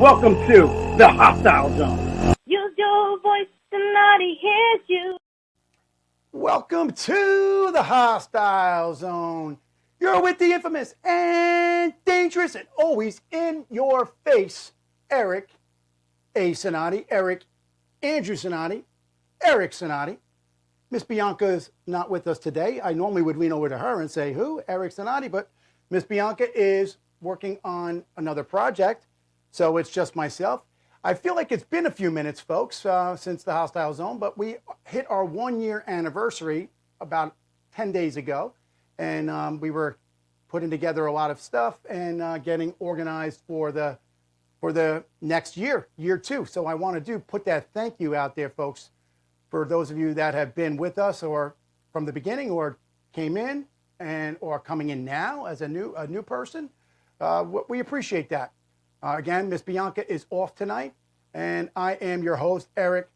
Welcome to the Hostile Zone. Use your voice, Cinotti hears you. Welcome to the Hostile Zone. You're with the infamous and dangerous and always in your face, Eric A. Cinotti, Eric Andrew Cinotti, Eric Cinotti. Miss Bianca's not with us today. I normally would lean over to her and say, who? Eric Cinotti, but Miss Bianca is working on another project, so it's just myself. I feel like it's been a few minutes, folks, since the Hostile Zone, but we hit our 1-year anniversary about 10 days ago, and we were putting together a lot of stuff and getting organized for the next year, year 2. So I want to put that thank you out there, folks, for those of you that have been with us or from the beginning or came in or coming in now as a new person. We appreciate that. Again, Miss Bianca is off tonight, and I am your host, Eric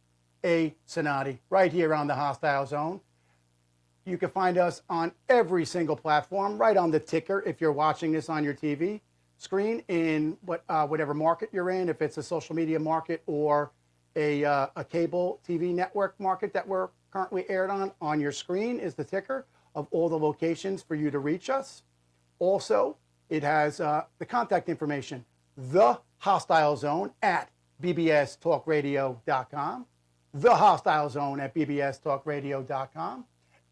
A. Cinotti, right here on the Hostile Zone. You can find us on every single platform, right on the ticker if you're watching this on your TV screen in whatever market you're in, if it's a social media market or a cable TV network market that we're currently aired on your screen is the ticker of all the locations for you to reach us. Also, it has the contact information, The Hostile Zone at bbstalkradio.com, The Hostile Zone at bbstalkradio.com,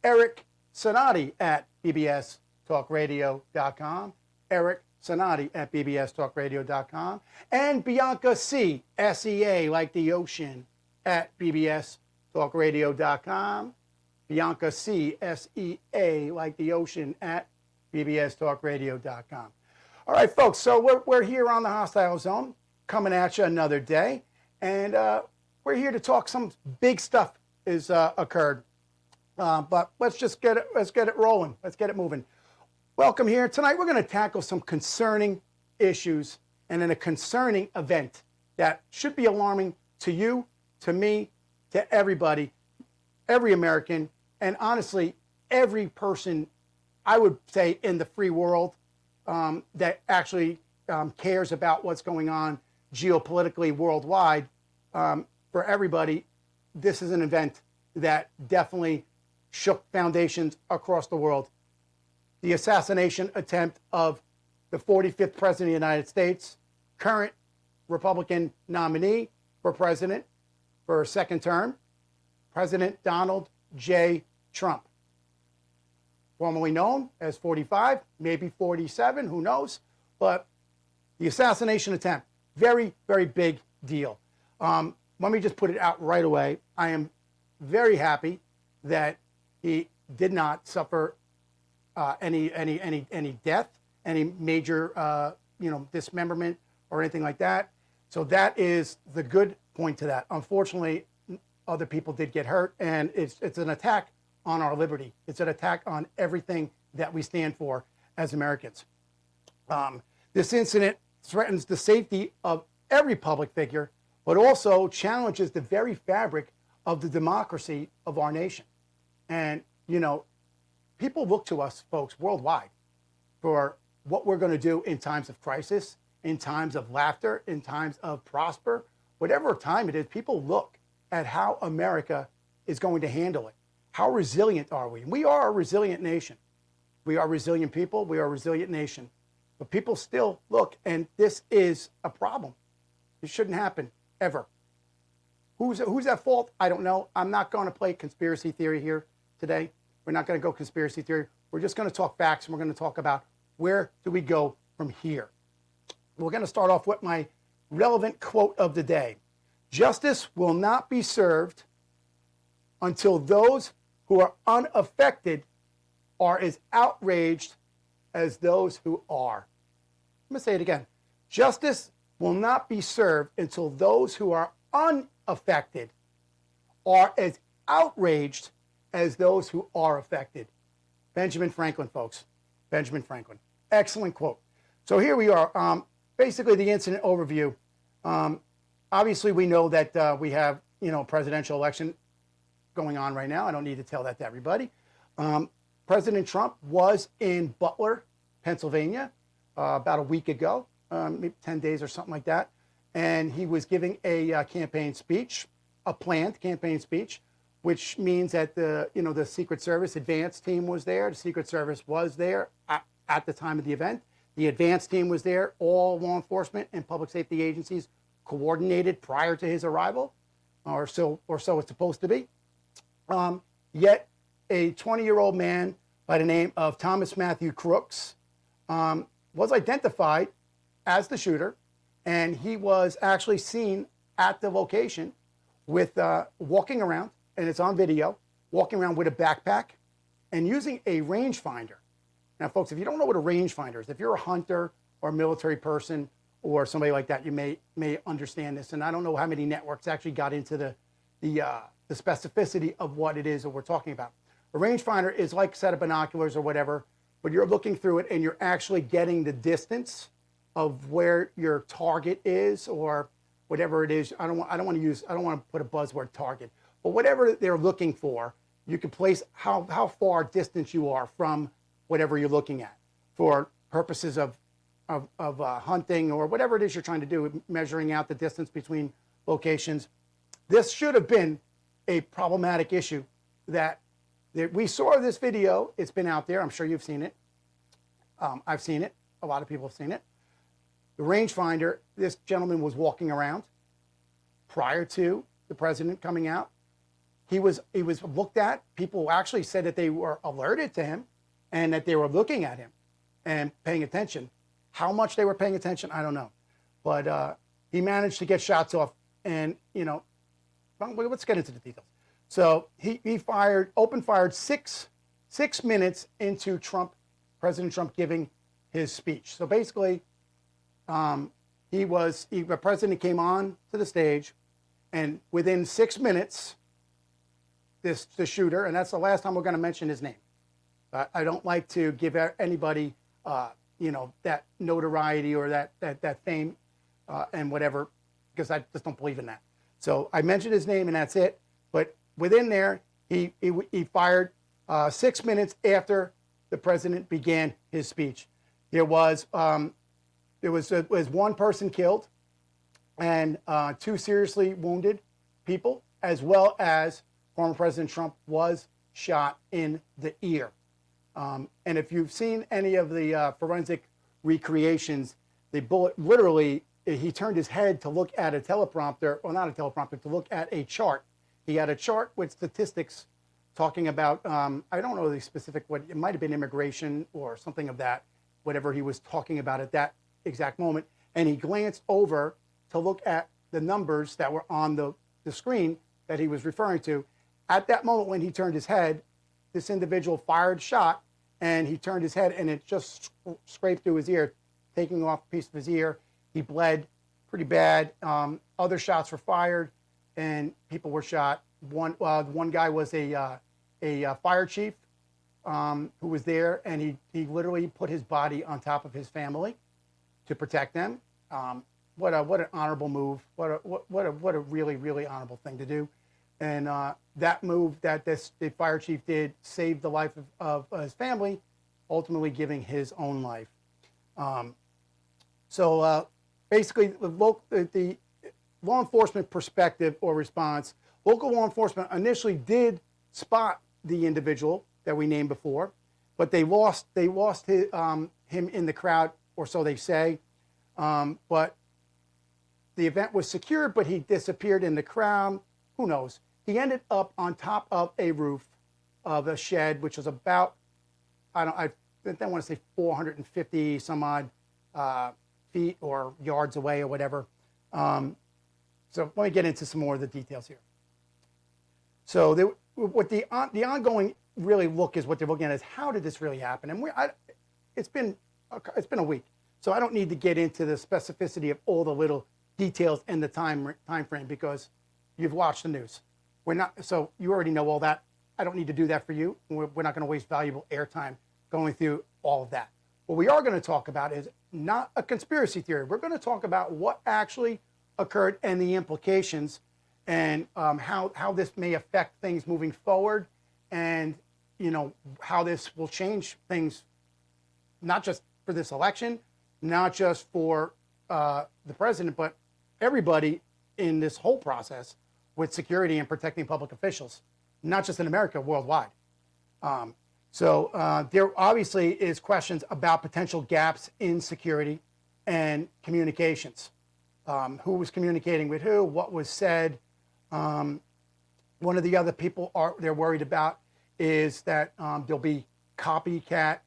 Eric Cinotti at bbstalkradio.com, Eric Cinotti at bbstalkradio.com, and Bianca Sea, S-E-A, like the ocean, at bbstalkradio.com, Bianca Sea, S-E-A, like the ocean, at bbstalkradio.com. All right, folks, so we're here on the Hostile Zone, coming at you another day, and we're here to talk some big stuff has occurred, but let's get it rolling. Let's get it moving. Welcome here. Tonight we're going to tackle some concerning issues and in a concerning event that should be alarming to you, to me, to everybody, every American, and honestly, every person, I would say, in the free world that actually cares about what's going on geopolitically worldwide. For everybody, this is an event that definitely shook foundations across the world. The assassination attempt of the 45th President of the United States, current Republican nominee for president for a second term, President Donald J. Trump, formerly known as 45, maybe 47, who knows, but the assassination attempt, very, very big deal. Let me just put it out right away. I am very happy that he did not suffer any death, any major dismemberment or anything like that. So that is the good point to that. Unfortunately, other people did get hurt, and it's an attack on our liberty. It's an attack on everything that we stand for as Americans. This incident threatens the safety of every public figure, but also challenges the very fabric of the democracy of our nation. And, people look to us, folks, worldwide for what we're going to do in times of crisis, in times of laughter, in times of prosper, whatever time it is. People look at how America is going to handle it. How resilient are we? And we are a resilient nation. We are resilient people. We are a resilient nation. But people still look, and this is a problem. It shouldn't happen, ever. Who's at fault? I don't know. I'm not going to play conspiracy theory here today. We're not going to go conspiracy theory. We're just going to talk facts, and we're going to talk about where do we go from here. We're going to start off with my relevant quote of the day. Justice will not be served until those who are unaffected are as outraged as those who are. I'm going to say it again. Justice will not be served until those who are unaffected are as outraged as those who are affected. Benjamin Franklin, folks. Benjamin Franklin. Excellent quote. So here we are. Basically, the incident overview. Obviously, we know that we have, presidential election going on right now. I don't need to tell that to everybody. President Trump was in Butler, Pennsylvania, about a week ago, maybe 10 days or something like that. and he was giving a campaign speech, a planned campaign speech, which means that the Secret Service advance team was there. The Secret Service was there at the time of the event. The advance team was there. All law enforcement and public safety agencies coordinated prior to his arrival, or so it's supposed to be. Yet a 20-year-old man by the name of Thomas Matthew Crooks was identified as the shooter, and he was actually seen at the location with walking around, and it's on video, walking around with a backpack and using a rangefinder. Now, folks, if you don't know what a rangefinder is, if you're a hunter or a military person or somebody like that, you may understand this. And I don't know how many networks actually got into the specificity of what it is that we're talking about. A rangefinder is like a set of binoculars or whatever, but you're looking through it and you're actually getting the distance of where your target is, or whatever it is. I don't want to put a buzzword target, but whatever they're looking for, you can place how far distance you are from whatever you're looking at for purposes of hunting or whatever it is you're trying to do, measuring out the distance between locations. This should have been a problematic issue that we saw this video. It's been out there. I'm sure you've seen it. I've seen it. A lot of people have seen it. The rangefinder, this gentleman was walking around prior to the president coming out. He was looked at. People actually said that they were alerted to him and that they were looking at him and paying attention. How much they were paying attention, I don't know. But he managed to get shots off, and let's get into the details. So he open fired six minutes into President Trump giving his speech. So basically, the president came on to the stage, and within 6 minutes, the shooter, and that's the last time we're going to mention his name. I don't like to give anybody, that notoriety or that fame and whatever, because I just don't believe in that. So I mentioned his name and that's it. But within there, he fired 6 minutes after the president began his speech. There was one person killed and 2 seriously wounded people, as well as former President Trump was shot in the ear. And if you've seen any of the forensic recreations, the bullet literally, he turned his head to look at a teleprompter, or not a teleprompter, to look at a chart. He had a chart with statistics talking about, I don't know the specific, it might have been immigration or something of that, whatever he was talking about at that exact moment. And he glanced over to look at the numbers that were on the screen that he was referring to. At that moment when he turned his head, this individual fired a shot, and he turned his head and it just scraped through his ear, taking off a piece of his ear. He bled pretty bad. Other shots were fired and people were shot. One guy was a fire chief who was there, and he literally put his body on top of his family to protect them. What an honorable move. What a really, really honorable thing to do. And that move that the fire chief did saved the life of his family, ultimately giving his own life. So basically, the law enforcement perspective or response, local law enforcement initially did spot the individual that we named before, but they lost him in the crowd, or so they say. But the event was secured, but he disappeared in the crowd. Who knows? He ended up on top of a roof of a shed, which was about, I don't want to say 450 some odd feet or yards away or whatever. So let me get into some more of the details here. So what the ongoing really look is, what they're looking at is, how did this really happen? And it's been a week, so I don't need to get into the specificity of all the little details and the time frame, because you've watched the news. So you already know all that. I don't need to do that for you. We're not going to waste valuable airtime going through all of that. What we are going to talk about is not a conspiracy theory. We're going to talk about what actually occurred and the implications, and how this may affect things moving forward, and how this will change things, not just for this election, not just for the president, but everybody in this whole process with security and protecting public officials, not just in America, worldwide. There obviously is questions about potential gaps in security and communications. Who was communicating with who, what was said. One of the other people they're worried about is that there'll be copycat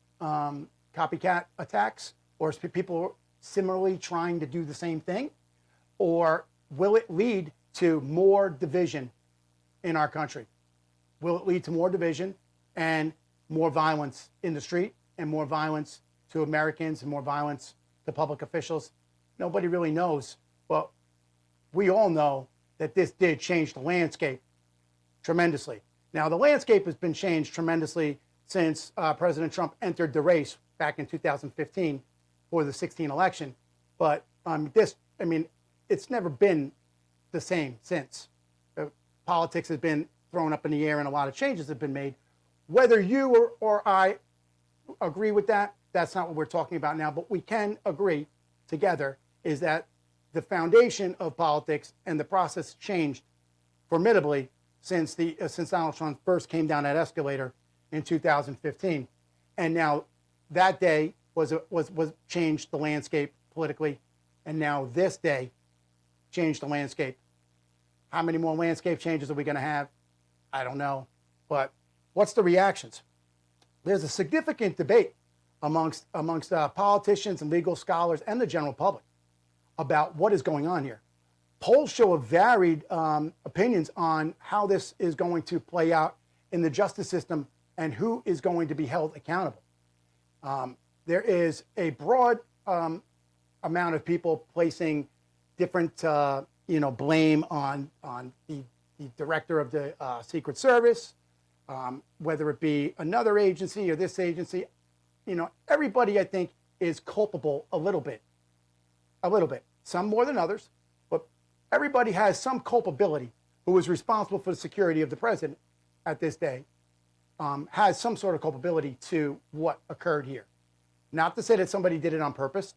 attacks, or people similarly trying to do the same thing, or will it lead to more division in our country? Will it lead to more division and more violence in the street, and more violence to Americans, and more violence to public officials? Nobody really knows, but we all know that this did change the landscape tremendously. Now, the landscape has been changed tremendously since President Trump entered the race back in 2015 for the 2016 election. But it's never been the same since. Politics has been thrown up in the air, and a lot of changes have been made. Whether you or I agree with that, that's not what we're talking about now. But we can agree together is that the foundation of politics and the process changed formidably since Donald Trump first came down that escalator in 2015, and now that day was changed the landscape politically, and now this day changed the landscape. How many more landscape changes are we going to have? I don't know, but what's the reactions? There's a significant debate amongst politicians and legal scholars and the general public about what is going on here. Polls show a varied opinions on how this is going to play out in the justice system and who is going to be held accountable. There is a broad amount of people placing different blame on the director of the Secret Service, whether it be another agency or this agency. Everybody, I think, is culpable a little bit. Some more than others, but everybody has some culpability. Who is responsible for the security of the president at this day has some sort of culpability to what occurred here. Not to say that somebody did it on purpose.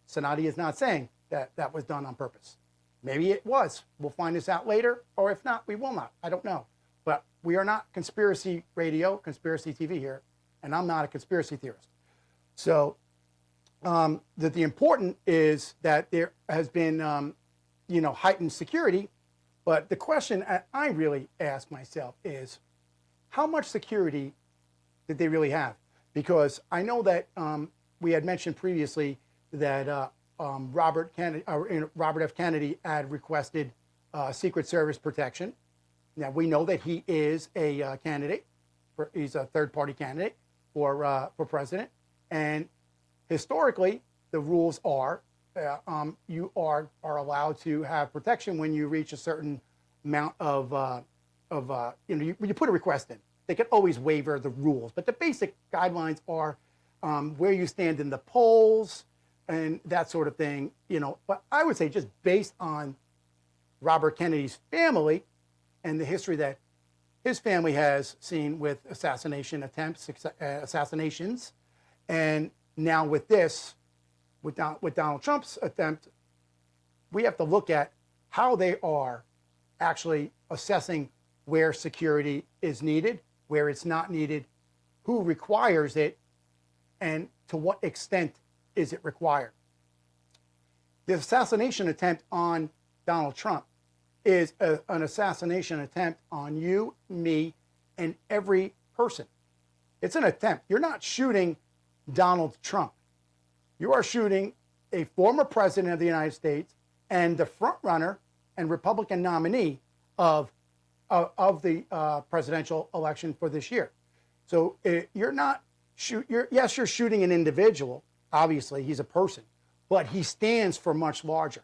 Cinotti is not saying that that was done on purpose. Maybe it was. We'll find this out later, or if not, we will not. I don't know. But we are not conspiracy radio, conspiracy TV here, and I'm not a conspiracy theorist. So the important is that there has been, heightened security. But the question I really ask myself is, how much security did they really have? Because I know that we had mentioned previously that Robert F. Kennedy had requested Secret Service protection. Now we know that he is a candidate. He's a third-party candidate for president, and historically, the rules are you are allowed to have protection when you reach a certain amount you put a request in. They can always waiver the rules, but the basic guidelines are where you stand in the polls and that sort of thing. But I would say, just based on Robert Kennedy's family and the history that his family has seen with assassination attempts, assassinations, and now with this, with Donald Trump's attempt, we have to look at how they are actually assessing where security is needed, where it's not needed, who requires it, and to what extent is it required. The assassination attempt on Donald Trump is an assassination attempt on you, me, and every person. It's an attempt. You're not shooting Donald Trump. You are shooting a former president of the United States and the front runner and Republican nominee of the presidential election for this year. So you're not yes, you're shooting an individual. Obviously, he's a person, but he stands for much larger.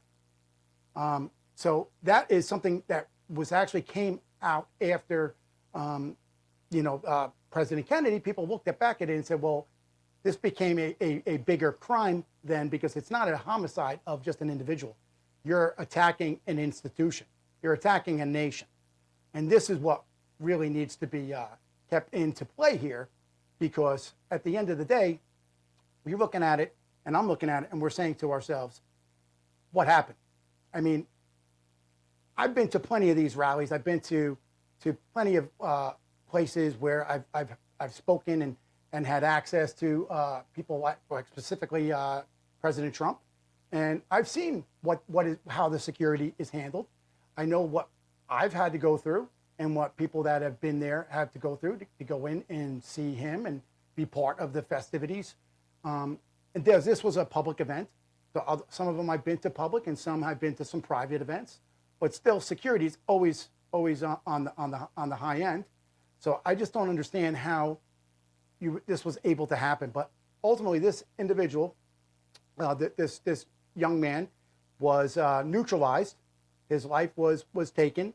So that is something that came out after, President Kennedy. People looked back at it and said, well, this became a bigger crime then, because it's not a homicide of just an individual. You're attacking an institution. You're attacking a nation. And this is what really needs to be kept into play here, because at the end of the day, we're looking at it, and I'm looking at it, and we're saying to ourselves, what happened? I mean, I've been to plenty of these rallies. I've been to plenty of places where I've spoken and had access to people like specifically President Trump, and I've seen how the security is handled. I know what I've had to go through and what people that have been there have to go through to go in and see him and be part of the festivities. And this was a public event. So some of them I've been to public, and some I've been to some private events. But still, security is always on the high end. So I just don't understand how this was able to happen. But ultimately, this individual, this young man, was neutralized. His life was taken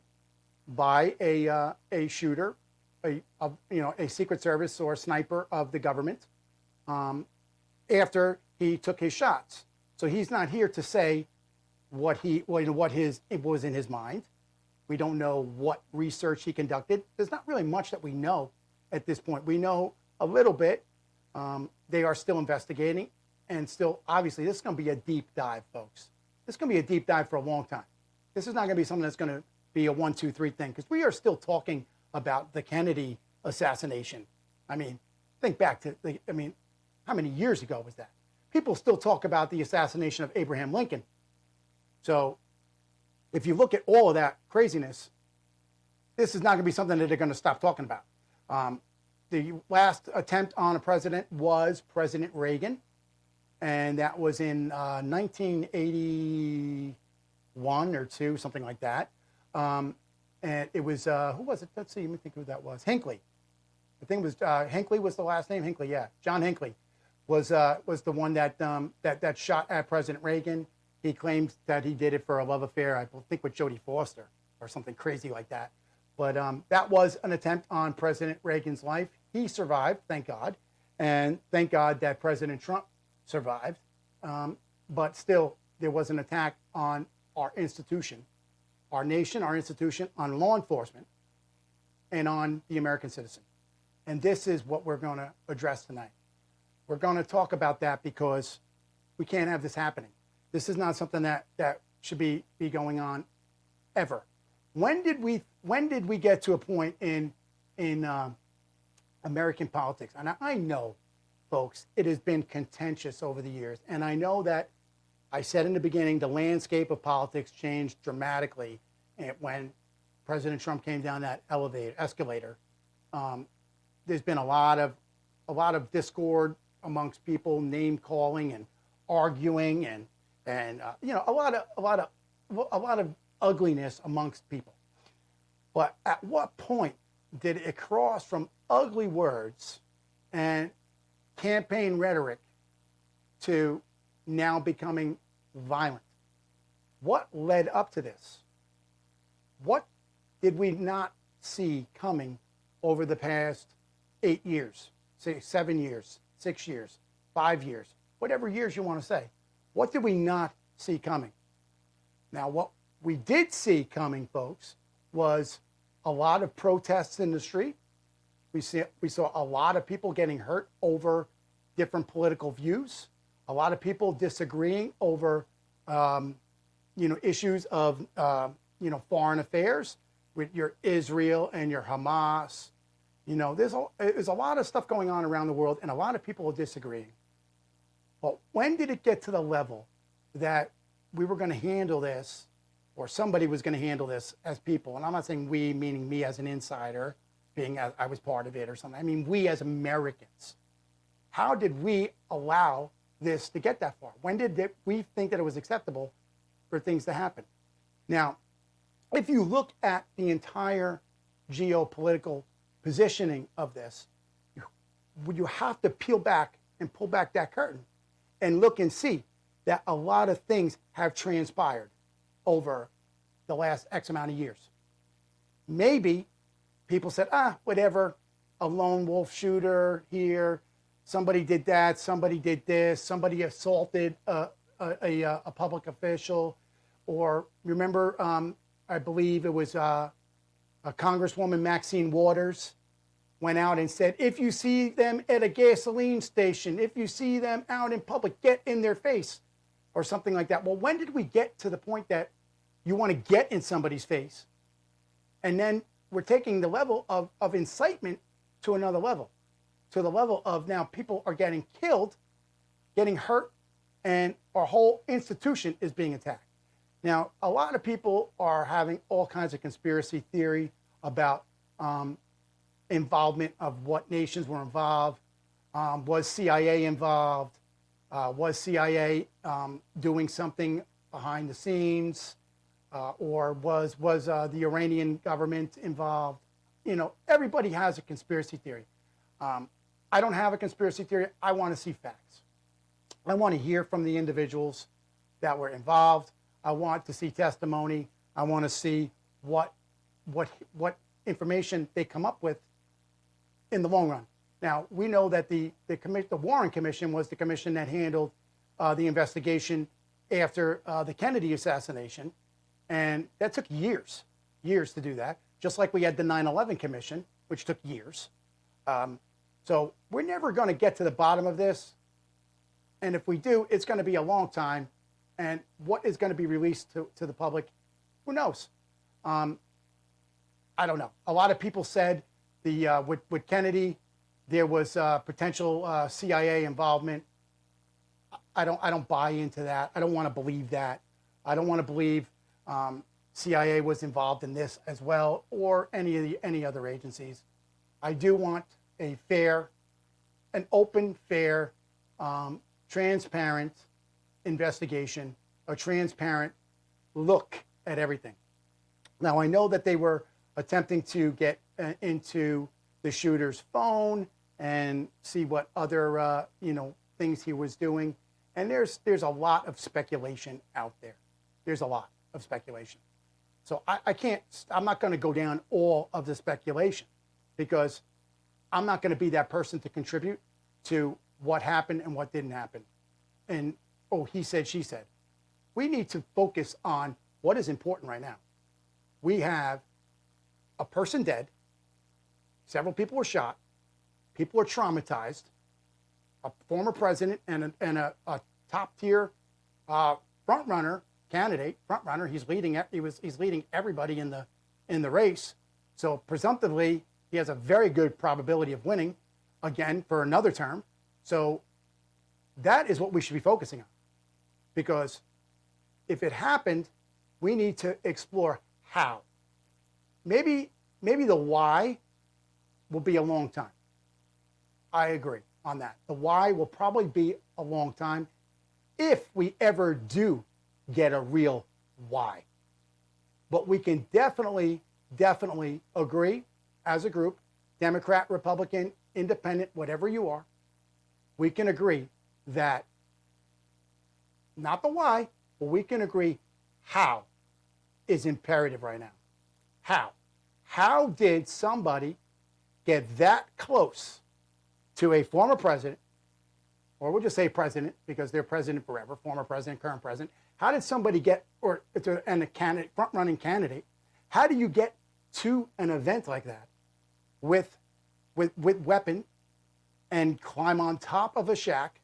by a shooter, a Secret Service or sniper of the government, after he took his shots. So he's not here to say what was in his mind. We don't know what research he conducted. There's not really much that we know at this point. We know a little bit. They are still investigating, and still, obviously, this is going to be a deep dive, folks. This is going to be a deep dive for a long time. This is not going to be something that's going to be a 1, 2, 3 thing, because we are still talking about the Kennedy assassination. I mean, think back to, how many years ago was that? People still talk about the assassination of Abraham Lincoln. So if you look at all of that craziness, this is not going to be something that they're going to stop talking about. The last attempt on a president was President Reagan, and that was in 1981 or 2, something like that. And it was, who was it? Let's see, let me think who that was. Hinckley. I think it was, Hinckley was the last name? Hinckley, yeah. John Hinckley was the one that shot at President Reagan. He claims that he did it for a love affair, I think with Jodie Foster or something crazy like that. But that was an attempt on President Reagan's life. He survived, thank God. And thank God that President Trump survived. But still, there was an attack on our institution, our nation, our institution, on law enforcement, and on the American citizen. And this is what we're going to address tonight. We're going to talk about that because we can't have this happening. This is not something that should be going on ever. When did we get to a point in American politics? And I know, folks, it has been contentious over the years. And I know that I said in the beginning, the landscape of politics changed dramatically when President Trump came down that escalator. There's been a lot of discord amongst people, name calling and arguing, and a lot of ugliness amongst people. But at what point did it cross from ugly words and campaign rhetoric to now becoming violent? What led up to this? What did we not see coming over the past 8 years, say 7 years, 6 years, 5 years, whatever years you want to say? What did we not see coming? Now, what we did see coming, folks, was a lot of protests in the street. We saw a lot of people getting hurt over different political views. A lot of people disagreeing over, issues of, foreign affairs with your Israel and your Hamas. There's a lot of stuff going on around the world, and a lot of people are disagreeing. But when did it get to the level that we were going to handle this, or somebody was going to handle this as people? And I'm not saying we, meaning me as an insider, being I was part of it or something. I mean, we as Americans. How did we allow this to get that far? When did we think that it was acceptable for things to happen? Now, if you look at the entire geopolitical positioning of this, you have to peel back and pull back that curtain and look and see that a lot of things have transpired over the last X amount of years. Maybe people said, whatever, a lone wolf shooter here, somebody did that, somebody did this, somebody assaulted a public official, or remember, I believe it was a Congresswoman, Maxine Waters, went out and said, if you see them at a gasoline station, if you see them out in public, get in their face, or something like that. Well, when did we get to the point that You want to get in somebody's face. And then we're taking the level of incitement to another level, to the level of now people are getting killed, getting hurt, and our whole institution is being attacked. Now, a lot of people are having all kinds of conspiracy theory about involvement of what nations were involved. Was CIA involved? Was CIA doing something behind the scenes? Or was the Iranian government involved? You know, everybody has a conspiracy theory. I don't have a conspiracy theory. I want to see facts. I want to hear from the individuals that were involved. I want to see testimony. I want to see what information they come up with in the long run. Now, we know that the Warren Commission was the commission that handled the investigation after the Kennedy assassination. And that took years to do that, just like we had the 9/11 Commission, which took years. So we're never going to get to the bottom of this. And if we do, it's going to be a long time. And what is going to be released to the public, who knows? I don't know. A lot of people said with Kennedy, there was potential CIA involvement. I don't buy into that. I don't want to believe that. I don't want to believe CIA was involved in this as well, or any other agencies. I do want an open, fair, transparent investigation, a transparent look at everything. Now, I know that they were attempting to get into the shooter's phone and see what other things he was doing, and there's a lot of speculation out there. There's a lot of speculation. So I'm not going to go down all of the speculation, because I'm not going to be that person to contribute to what happened and what didn't happen. And, he said, she said. We need to focus on what is important right now. We have a person dead. Several people were shot. People are traumatized. A former president and a top-tier front-runner candidate, front-runner. He's leading everybody in the race. So presumptively, he has a very good probability of winning again for another term. So that is what we should be focusing on. Because if it happened, we need to explore how. Maybe the why will be a long time. I agree on that. The why will probably be a long time if we ever do get a real why. But we can definitely agree as a group, Democrat, Republican, Independent, whatever you are, we can agree that not the why, but we can agree how is imperative right now. How? How did somebody get that close to a former president, or we'll just say president because they're president forever, former president, current president? How did somebody get, and a candidate, front-running candidate, how do you get to an event like that with weapon and climb on top of a shack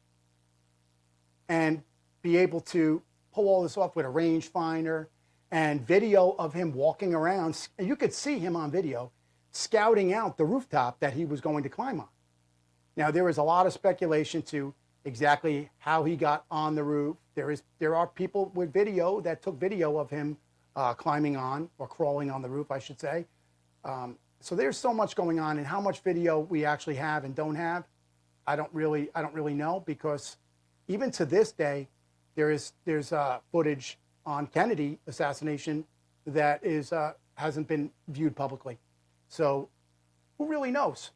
and be able to pull all this off with a rangefinder and video of him walking around? You could see him on video scouting out the rooftop that he was going to climb on. Now, there is a lot of speculation to exactly how he got on the roof. There are people with video that took video of him climbing on, or crawling on the roof, I should say. So there's so much going on, and how much video we actually have and don't have, I don't really know, because even to this day, there's footage on Kennedy assassination that hasn't been viewed publicly. So who really knows?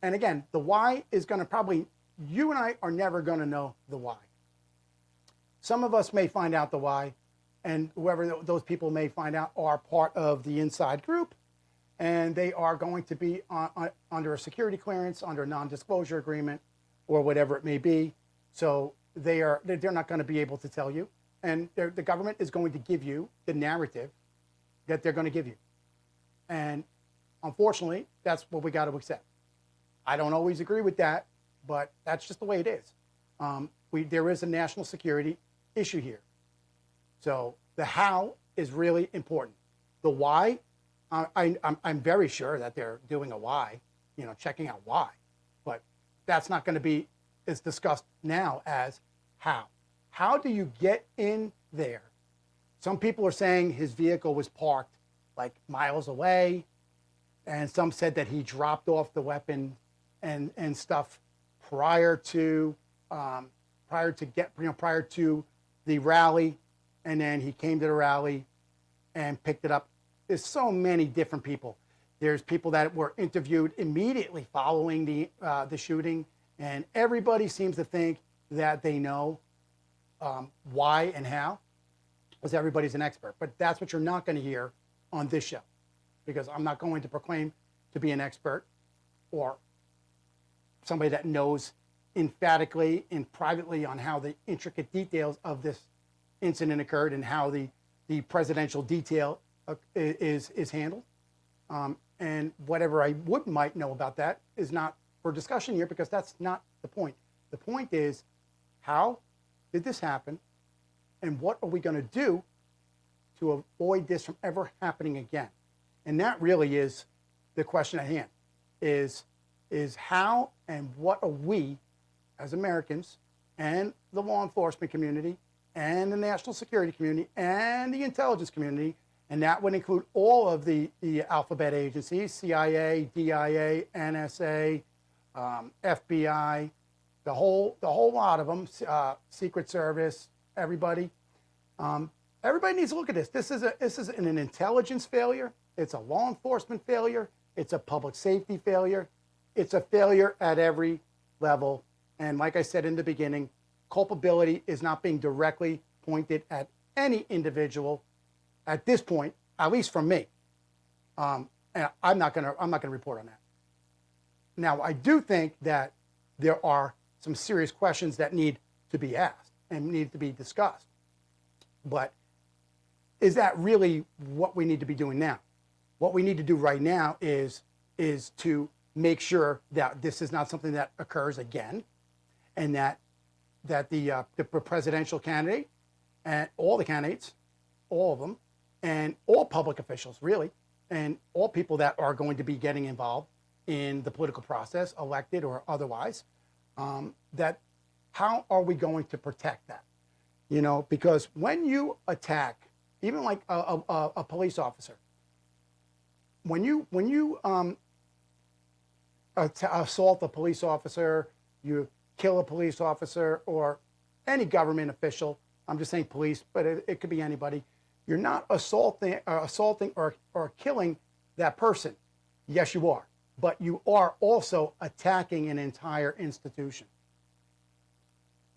And again, the why is going to probably, you and I are never going to know the why. Some of us may find out the why, and whoever those people may find out are part of the inside group, and they are going to be under a security clearance, under a non-disclosure agreement, or whatever it may be. So they're not going to be able to tell you, and the government is going to give you the narrative that they're going to give you. And unfortunately, that's what we got to accept. I don't always agree with that, but that's just the way it is. There is a national security issue here. So The how is really important. The why, I'm very sure that they're doing a why, checking out why, but that's not going to be as discussed now as how. How do you get in there? Some people are saying his vehicle was parked like miles away, and some said that he dropped off the weapon and stuff prior to the rally, and then he came to the rally and picked it up. There's so many different people. There's people that were interviewed immediately following the shooting, and everybody seems to think that they know why and how, because everybody's an expert. But that's what you're not going to hear on this show, because I'm not going to proclaim to be an expert or somebody that knows emphatically and privately on how the intricate details of this incident occurred and how the presidential detail is handled. And whatever I might know about that is not for discussion here, because that's not the point. The point is, how did this happen, and what are we going to do to avoid this from ever happening again? And that really is the question at hand, is how and what are we as Americans and the law enforcement community and the national security community and the intelligence community, and that would include all of the alphabet agencies, CIA, DIA, NSA, FBI, the whole lot of them, Secret Service, everybody. Everybody needs to look at this. This is an intelligence failure. It's a law enforcement failure. It's a public safety failure. It's a failure at every level. And like I said in the beginning, culpability is not being directly pointed at any individual at this point, at least from me. And I'm not gonna report on that. Now, I do think that there are some serious questions that need to be asked and need to be discussed. But is that really what we need to be doing now? What we need to do right now is to make sure that this is not something that occurs again, and that the presidential candidate and all the candidates, all of them, and all public officials really, and all people that are going to be getting involved in the political process, elected or otherwise, that how are we going to protect that? Because when you attack, even like a police officer, when you assault a police officer, you kill a police officer or any government official, I'm just saying police, but it could be anybody, you're not assaulting or killing that person. Yes, you are. But you are also attacking an entire institution.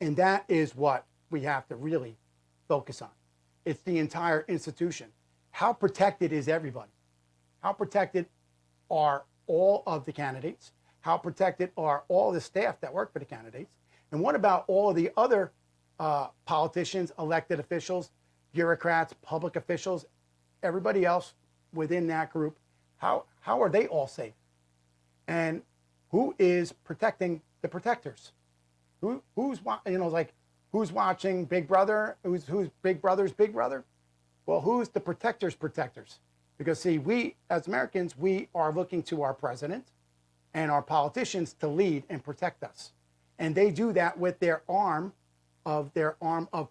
And that is what we have to really focus on. It's the entire institution. How protected is everybody? How protected are all of the candidates? How protected are all the staff that work for the candidates? And what about all of the other politicians, elected officials, bureaucrats, public officials, everybody else within that group? How are they all safe? And who is protecting the protectors? Who's watching Big Brother? Who's Big Brother's Big Brother? Well, who's the protectors' protectors? Because see, we as Americans, we are looking to our president and our politicians to lead and protect us, and they do that with their arm of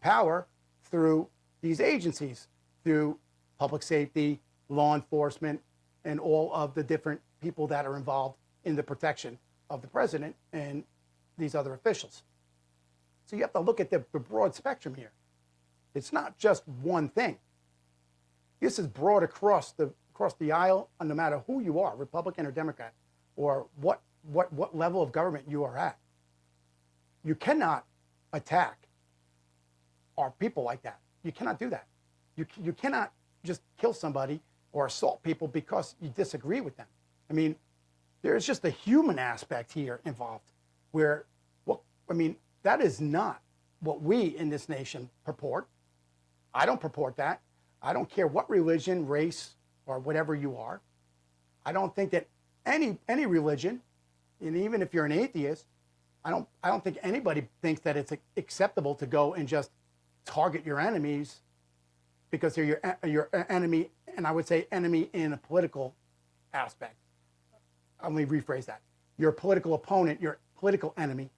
power through these agencies, through public safety, law enforcement, and all of the different people that are involved in the protection of the president and these other officials. So you have to look at the broad spectrum here. It's not just one thing. This is broad across the aisle, no matter who you are, Republican or Democrat, or what level of government you are at. You cannot attack our people like that. You cannot do that. You cannot just kill somebody or assault people because you disagree with them. I mean, there's just a human aspect here involved where, that is not what we in this nation purport. I don't purport that. I don't care what religion, race, or whatever you are. I don't think that any religion, and even if you're an atheist, I don't think anybody thinks that it's acceptable to go and just target your enemies because they're your enemy, and I would say enemy in a political aspect. Let me rephrase that. Your political opponent, your political enemy,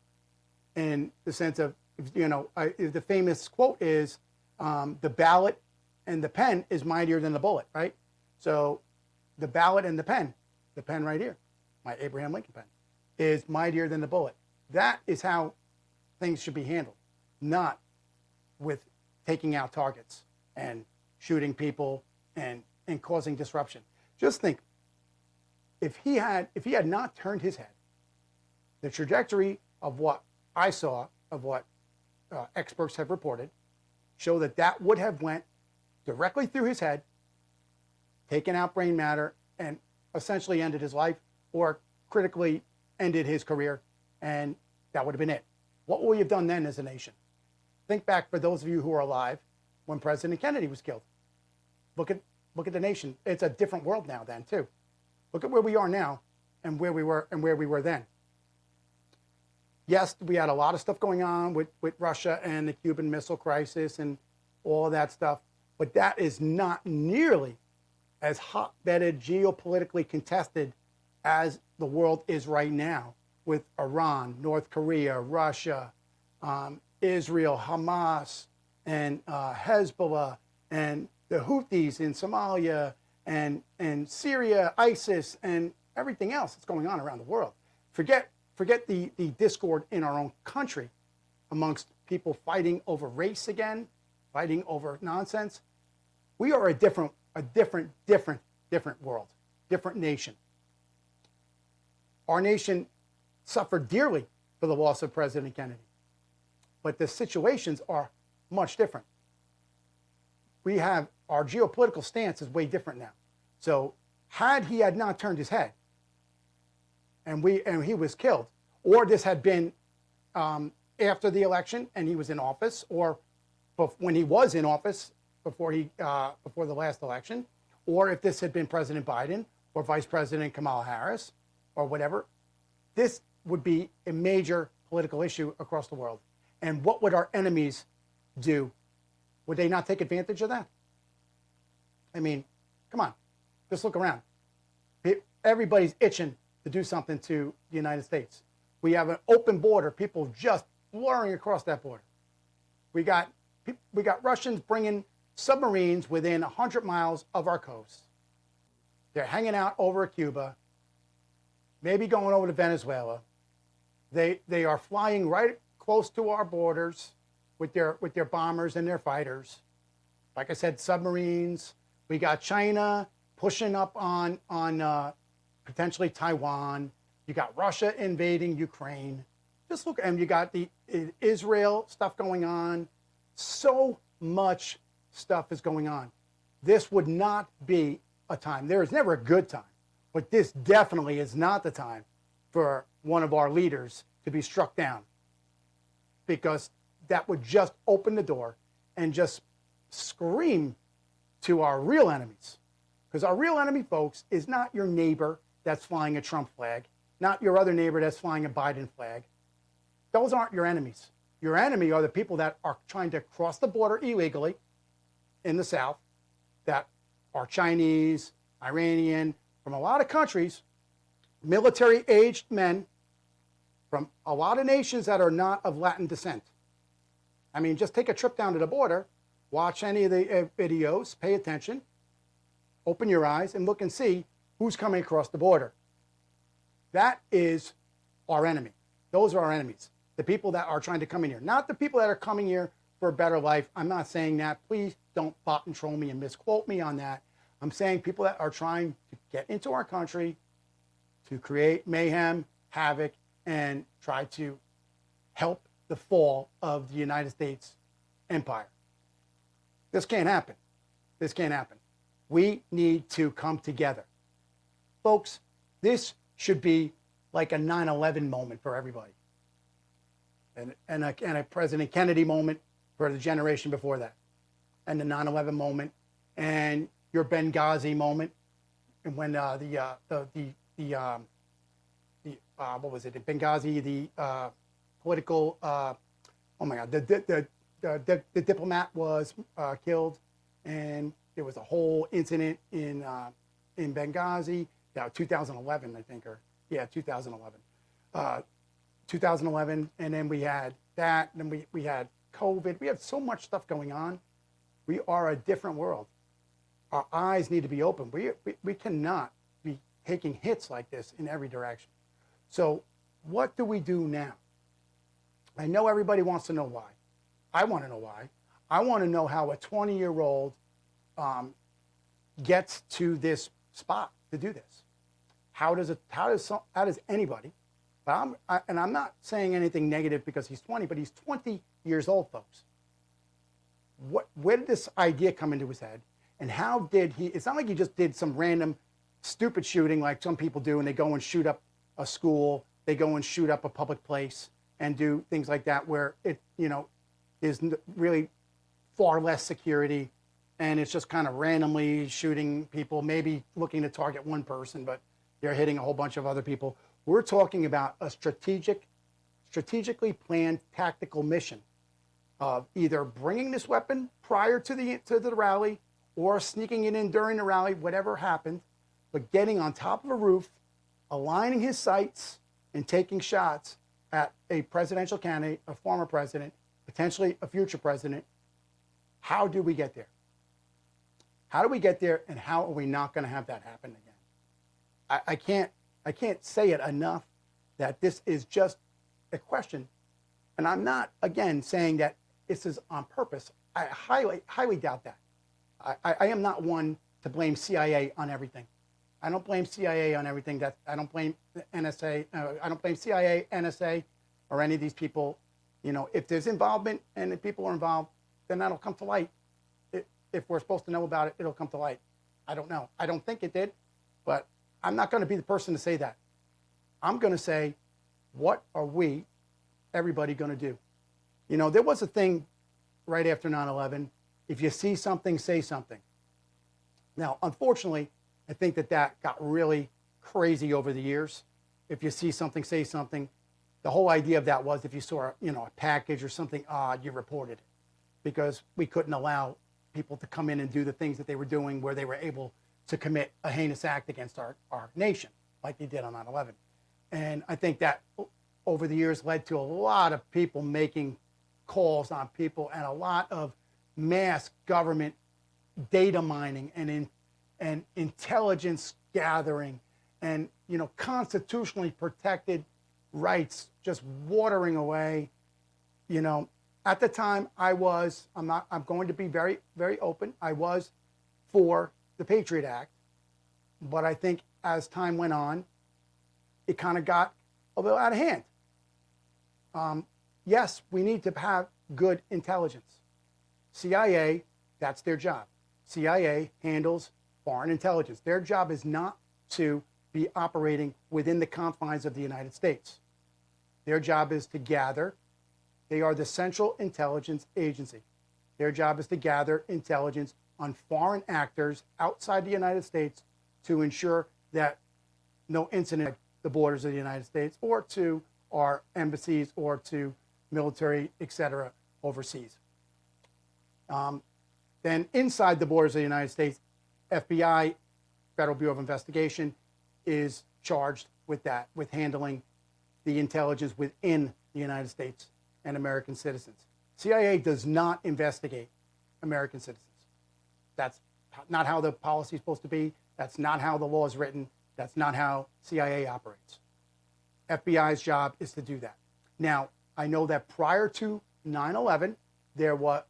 in the sense of, the famous quote is, the ballot and the pen is mightier than the bullet, right? So the ballot and the pen right here, my Abraham Lincoln pen, is mightier than the bullet. That is how things should be handled, not with taking out targets and shooting people and causing disruption. Just think, if he had not turned his head, the trajectory of what I saw, of what experts have reported, show that would have went directly through his head, taken out brain matter, and essentially ended his life, or critically ended his career, and that would have been it. What would we have done then as a nation? Think back, for those of you who are alive, when President Kennedy was killed. Look at the nation. It's a different world now then too. Look at where we are now and where we were then. Yes, we had a lot of stuff going on with Russia and the Cuban Missile Crisis and all of that stuff, but that is not nearly as hot-bedded, geopolitically contested as the world is right now, with Iran, North Korea, Russia, Israel, Hamas, and Hezbollah, and the Houthis in Somalia, and Syria, ISIS, and everything else that's going on around the world. Forget the discord in our own country amongst people fighting over race again, fighting over nonsense. We are a different world, different nation. Our nation suffered dearly for the loss of President Kennedy, but the situations are much different. Our geopolitical stance is way different now. So had he not turned his head, and he was killed, or this had been after the election and he was in office, or when he was in office before the last election, or if this had been President Biden or Vice President Kamala Harris or whatever, this would be a major political issue across the world. And what would our enemies do? Would they not take advantage of that? I mean, come on, just look around. Everybody's itching to do something to the United States. We have an open border, people just blurring across that border. We got Russians bringing submarines within 100 miles of our coast. They're hanging out over at Cuba, maybe going over to Venezuela. They are flying right close to our borders with their bombers and their fighters. Like I said, submarines. We got China pushing up on potentially Taiwan. You got Russia invading Ukraine. Just look, and you got the Israel stuff going on. So much stuff is going on. This would not be a time. There is never a good time, but this definitely is not the time for one of our leaders to be struck down, because that would just open the door and just scream to our real enemies. Because our real enemy, folks, is not your neighbor that's flying a Trump flag, not your other neighbor that's flying a Biden flag. Those aren't your enemies. Your enemy are the people that are trying to cross the border illegally in the South, that are Chinese, Iranian, from a lot of countries, military-aged men from a lot of nations that are not of Latin descent. I mean, just take a trip down to the border, watch any of the videos, pay attention, open your eyes, and look and see who's coming across the border. That is our enemy. Those are our enemies. The people that are trying to come in here. Not the people that are coming here for a better life. I'm not saying that. Please don't bot and troll me and misquote me on that. I'm saying people that are trying to get into our country to create mayhem, havoc, and try to help the fall of the United States empire. This can't happen. This can't happen. We need to come together. Folks, this should be like a 9/11 moment for everybody. And a President Kennedy moment for the generation before that. And the 9/11 moment. And your Benghazi moment. And when what was it? Benghazi, the political, oh my God, the diplomat was killed, and there was a whole incident in Benghazi, 2011, I think, or yeah, 2011. 2011, and then we had that, and then we had COVID. We have so much stuff going on. We are a different world. Our eyes need to be open. We cannot be taking hits like this in every direction. So what do we do now? I know everybody wants to know why. I want to know why. I want to know how a 20-year-old gets to this spot to do this. How does anybody? But I'm not saying anything negative because he's 20, but he's 20 years old, folks. Where did this idea come into his head? And how did he? It's not like he just did some random stupid shooting like some people do, and they go and shoot up a school, they go and shoot up a public place, and do things like that where it, is really far less security, and it's just kind of randomly shooting people, maybe looking to target one person, but they're hitting a whole bunch of other people. We're talking about a strategically planned tactical mission of either bringing this weapon prior to the rally or sneaking it in during the rally, whatever happened, but getting on top of a roof, aligning his sights, and taking shots at a presidential candidate, a former president, potentially a future president. How do we get there? How do we get there, and how are we not going to have that happen again? I can't say it enough that this is just a question, and I'm not, again, saying that this is on purpose. I highly doubt that. I am not one to blame CIA on everything. I don't blame CIA on everything. I don't blame the NSA. I don't blame CIA, NSA, or any of these people. If there's involvement and if people are involved, then that'll come to light. If we're supposed to know about it, it'll come to light. I don't know. I don't think it did, but I'm not going to be the person to say that. I'm going to say, what are we, everybody, going to do? There was a thing right after 9/11. If you see something, say something. Now, unfortunately, I think that got really crazy over the years. If you see something, say something. The whole idea of that was if you saw a package or something odd, you reported it, because we couldn't allow people to come in and do the things that they were doing where they were able to commit a heinous act against our nation, like they did on 9/11. And I think that over the years led to a lot of people making calls on people and a lot of mass government data mining and intelligence gathering and constitutionally protected rights just watering away. At the time I'm going to be very, very open. I was for the Patriot Act, but I think as time went on, it kind of got a little out of hand. Yes, we need to have good intelligence. CIA, that's their job. CIA handles foreign intelligence. Their job is not to be operating within the confines of the United States. Their job is to gather. They are the Central Intelligence Agency. Their job is to gather intelligence on foreign actors outside the United States to ensure that no incident at the borders of the United States or to our embassies or to military, etc., overseas. Then inside the borders of the United States, FBI, Federal Bureau of Investigation, is charged with that, with handling the intelligence within the United States and American citizens. CIA does not investigate American citizens. That's not how the policy is supposed to be. That's not how the law is written. That's not how CIA operates. FBI's job is to do that. Now, I know that prior to 9/11, there was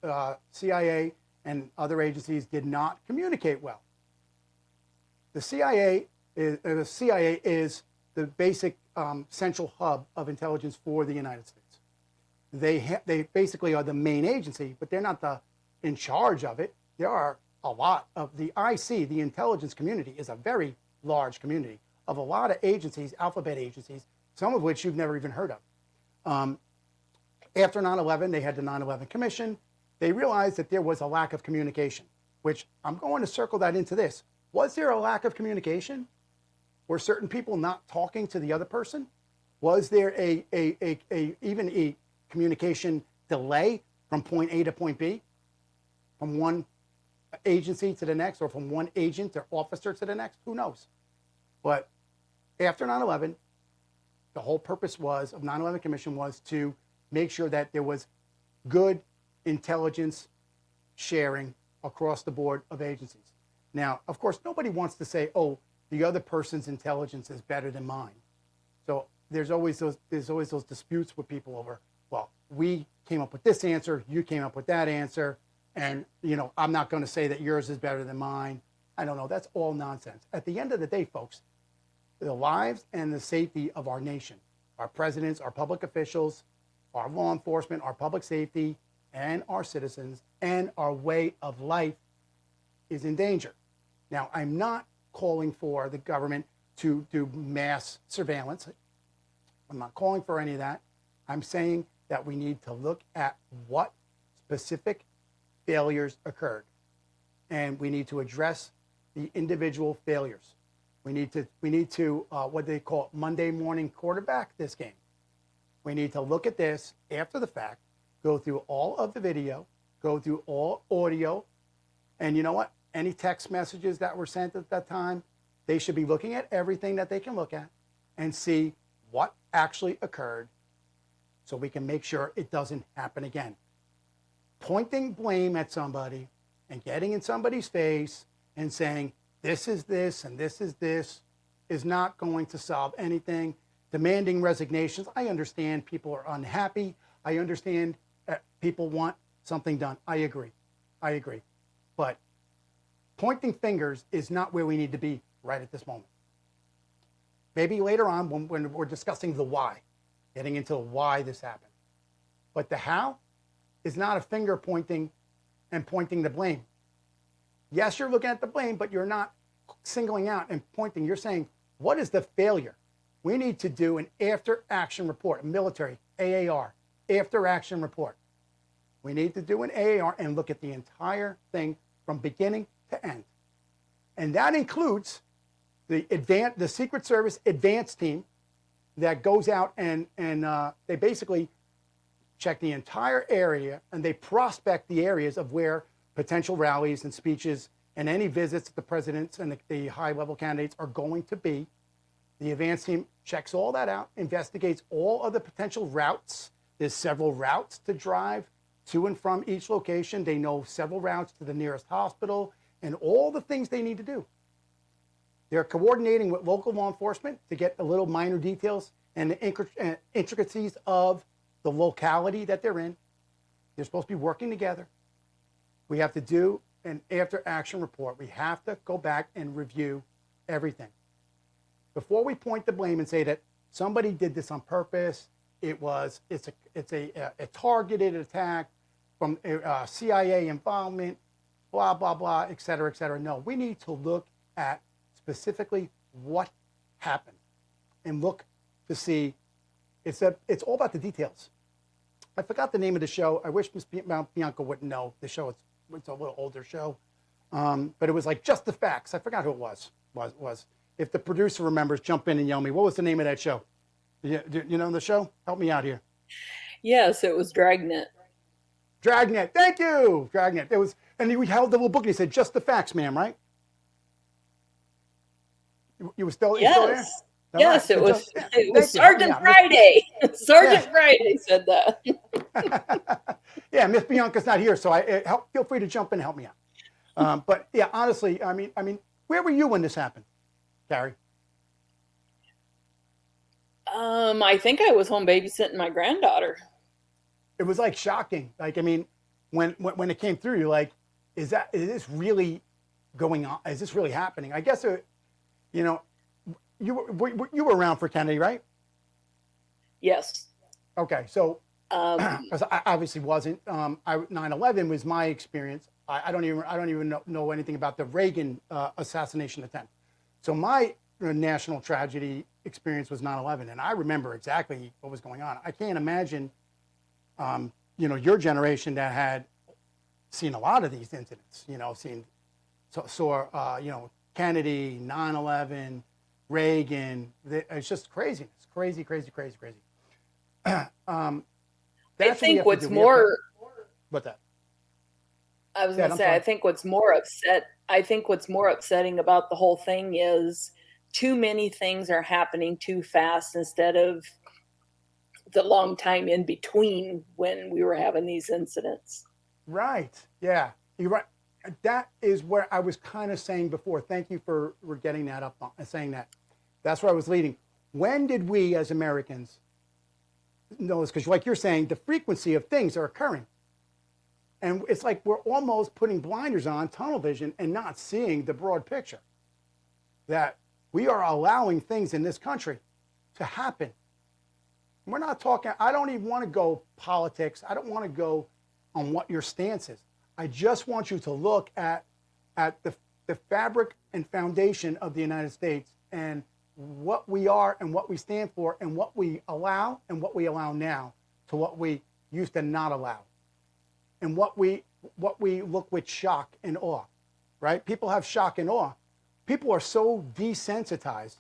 CIA and other agencies did not communicate well. The CIA is the basic central hub of intelligence for the United States. They basically are the main agency, but they're not in charge of it. There are a lot of the IC, the intelligence community, is a very large community of a lot of agencies, alphabet agencies, some of which you've never even heard of. After 9/11, they had the 9/11 Commission. They realized that there was a lack of communication, which I'm going to circle that into this. Was there a lack of communication? Were certain people not talking to the other person? Was there even a communication delay from point A to point B, from one agency to the next, or from one agent or officer to the next. Who knows? But after 9/11, the whole purpose of 9/11 Commission was to make sure that there was good intelligence sharing across the board of agencies. Now, of course, nobody wants to say, "Oh, the other person's intelligence is better than mine." So there's always those disputes with people over, well, we came up with this answer, you came up with that answer, and I'm not going to say that yours is better than mine. I don't know. That's all nonsense. At the end of the day, folks, the lives and the safety of our nation, our presidents, our public officials, our law enforcement, our public safety, and our citizens, and our way of life is in danger. Now, I'm not calling for the government to do mass surveillance. I'm not calling for any of that. I'm saying that we need to look at what specific failures occurred, and we need to address the individual failures. We need to what they call Monday morning quarterback this game. We need to look at this after the fact, go through all of the video, go through all audio, and you know what? Any text messages that were sent at that time, they should be looking at everything that they can look at and see what actually occurred so we can make sure it doesn't happen again. Pointing blame at somebody and getting in somebody's face and saying, this is this and this is not going to solve anything. Demanding resignations. I understand people are unhappy. I understand people want something done. I agree. But pointing fingers is not where we need to be right at this moment. Maybe later on when we're discussing the why, getting into why this happened. But the how is not a finger pointing and pointing the blame. Yes, you're looking at the blame, but you're not singling out and pointing. You're saying, what is the failure? We need to do an after action report, a military AAR, after action report. We need to do an AAR and look at the entire thing from beginning to end. And that includes the Secret Service advanced team that goes out and they basically check the entire area and they prospect the areas of where potential rallies and speeches and any visits that the presidents and the high-level candidates are going to be. The advanced team checks all that out, investigates all of the potential routes. There's several routes to drive to and from each location. They know several routes to the nearest hospital and all the things they need to do. They're coordinating with local law enforcement to get the little minor details and the intricacies of the locality that they're in. They're supposed to be working together. We have to do an after-action report. We have to go back and review everything. Before we point the blame and say that somebody did this on purpose, it's a targeted attack from CIA involvement, blah, blah, blah, et cetera, et cetera. No, we need to look at specifically what happened and look to see. It's all about the details. I forgot the name of the show. I wish Miss Bianca wouldn't know the show. It's a little older show, but it was like Just the Facts. I forgot who it was. If the producer remembers, jump in and yell me. What was the name of that show? You know the show? Help me out here. Yes, it was Dragnet. Dragnet. Thank you. Dragnet. It was, and we held the little book and he said, "Just the Facts, ma'am," right? You were still, yes. Still there? Yes, right. It was Sergeant Friday. Sergeant Friday said that. Yeah, Miss Bianca's not here, so feel free to jump in and help me out. But yeah, honestly, I mean, where were you when this happened, Carrie? I think I was home babysitting my granddaughter. It was like shocking. Like, I mean, when it came through, you're like, is this really going on? Is this really happening? I guess, you were around for Kennedy, right? Yes. Okay, so because I obviously wasn't. 9/11 was my experience. I don't even know anything about the Reagan assassination attempt. So my national tragedy experience was 9/11, and I remember exactly what was going on. I can't imagine, your generation that had seen a lot of these incidents. Saw Kennedy, 9/11, Reagan. It's just craziness, crazy. I think what's more. What's that? I was Yeah, going to I'm say, sorry. I think what's more upsetting about the whole thing is too many things are happening too fast instead of the long time in between when we were having these incidents. Right. Yeah, you're right. That is where I was kind of saying before. Thank you for getting that up and saying that. That's where I was leading. When did we as Americans know this? Because like you're saying, the frequency of things are occurring. And it's like we're almost putting blinders on, tunnel vision, and not seeing the broad picture. That we are allowing things in this country to happen. We're not talking, I don't even want to go politics. I don't want to go on what your stance is. I just want you to look at the fabric and foundation of the United States and what we are and what we stand for and what we allow and what we allow now to what we used to not allow. And what we look with shock and awe, right? People have shock and awe. People are so desensitized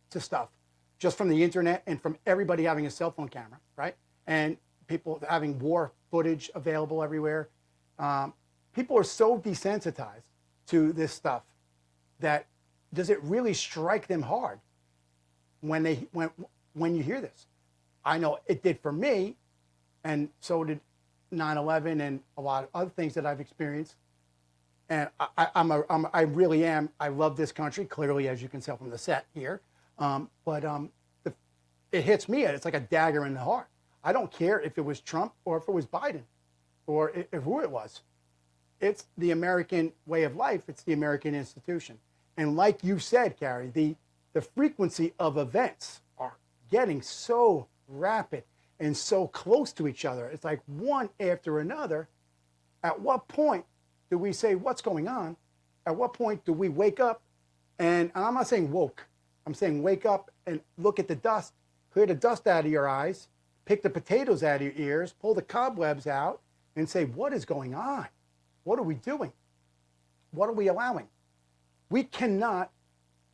to stuff just from the internet and from everybody having a cell phone camera, right? And people having war footage available everywhere. People are so desensitized to this stuff that does it really strike them hard when you hear this? I know it did for me, and so did 9/11 and a lot of other things that I've experienced. And I really am. I love this country, clearly, as you can tell from the set here. It hits me. It's like a dagger in the heart. I don't care if it was Trump or if it was Biden or if who it was. It's the American way of life. It's the American institution. And like you said, Carrie, the frequency of events are getting so rapid and so close to each other. It's like one after another. At what point do we say, what's going on? At what point do we wake up? And I'm not saying woke. I'm saying wake up and look at the dust, clear the dust out of your eyes, pick the potatoes out of your ears, pull the cobwebs out, and say, what is going on? What are we doing? What are we allowing? We cannot